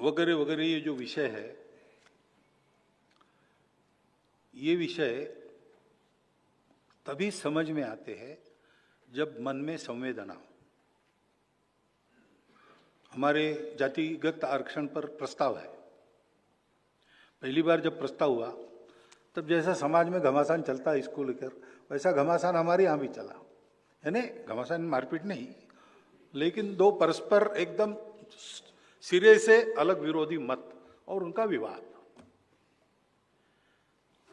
वगैरह वगैरह ये जो विषय है, ये विषय तभी समझ में आते हैं जब मन में संवेदना हो। हमारे जातिगत आरक्षण पर प्रस्ताव है। पहली बार जब प्रस्ताव हुआ तब जैसा समाज में घमासान चलता है इसको लेकर, वैसा घमासान हमारे यहाँ भी चला। यानी घमासान मारपीट नहीं, लेकिन दो परस्पर एकदम सिरे से अलग विरोधी मत और उनका विवाद।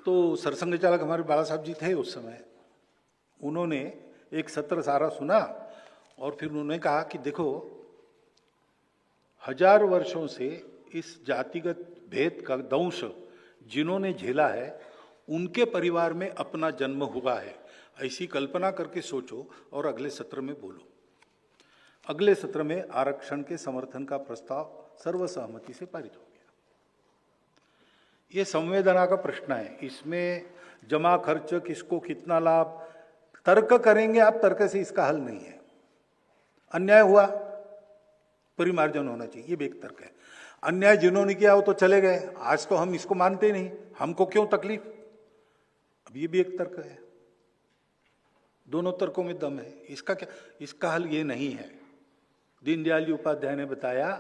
तो सरसंघ चालक हमारे बाला साहब जी थे उस समय। उन्होंने एक सत्र सारा सुना और फिर उन्होंने कहा कि देखो, 1000 वर्षों से इस जातिगत भेद का दंश जिन्होंने झेला है, उनके परिवार में अपना जन्म हुआ है, ऐसी कल्पना करके सोचो और अगले सत्र में बोलो। अगले सत्र में आरक्षण के समर्थन का प्रस्ताव सर्वसहमति से पारित हो गया। ये संवेदना का प्रश्न है। इसमें जमा खर्च, किसको कितना लाभ, तर्क करेंगे आप, तर्क से इसका हल नहीं है। अन्याय हुआ, परिमार्जन होना चाहिए, ये भी एक तर्क है। अन्याय जिन्होंने किया वो तो चले गए, आज तो हम इसको मानते नहीं, हमको क्यों तकलीफ, अब ये भी एक तर्क है। दोनों तर्कों में दम है। इसका क्या, इसका हल ये नहीं है। दीनदयाल जी उपाध्याय ने बताया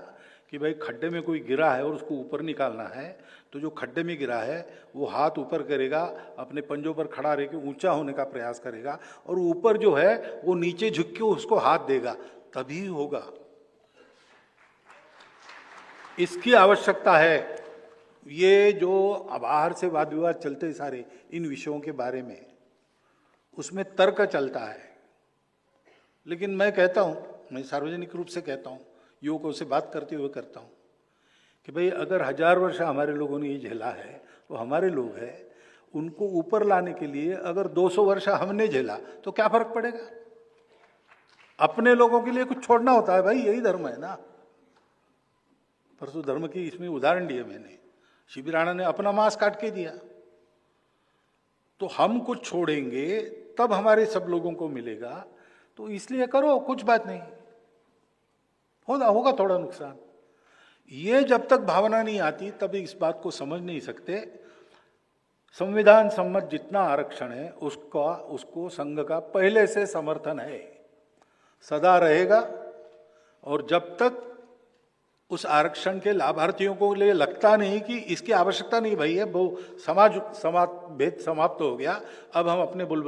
कि भाई खड्डे में कोई गिरा है और उसको ऊपर निकालना है, तो जो खड्डे में गिरा है वो हाथ ऊपर करेगा, अपने पंजों पर खड़ा रह के ऊंचा होने का प्रयास करेगा, और ऊपर जो है वो नीचे झुक के उसको हाथ देगा, तभी होगा। इसकी आवश्यकता है। ये जो बाहर से वाद विवाद चलते सारे इन विषयों के बारे में, उसमें तर्क चलता है। लेकिन मैं कहता हूं, मैं सार्वजनिक रूप से कहता हूं, युवकों से बात करते हुए करता हूं कि भाई अगर 1000 वर्ष हमारे लोगों ने ये झेला है, तो हमारे लोग हैं, उनको ऊपर लाने के लिए अगर 200 वर्ष हमने झेला तो क्या फर्क पड़ेगा। अपने लोगों के लिए कुछ छोड़ना होता है भाई, यही धर्म है ना। परसों धर्म की इसमें उदाहरण दिया मैंने, शिबी राणा ने अपना मांस काट के दिया, तो हम कुछ छोड़ेंगे तब हमारे सब लोगों को मिलेगा, तो इसलिए करो, कुछ बात नहीं, होगा थोड़ा नुकसान। ये जब तक भावना नहीं आती तब इस बात को समझ नहीं सकते। संविधान सम्मत जितना आरक्षण है उसको संघ का पहले से समर्थन है, सदा रहेगा। और जब तक उस आरक्षण के लाभार्थियों को लिए लगता नहीं कि इसकी आवश्यकता नहीं, भाई है वो समाज भेद समाप्त हो गया, अब हम अपने बुलबुल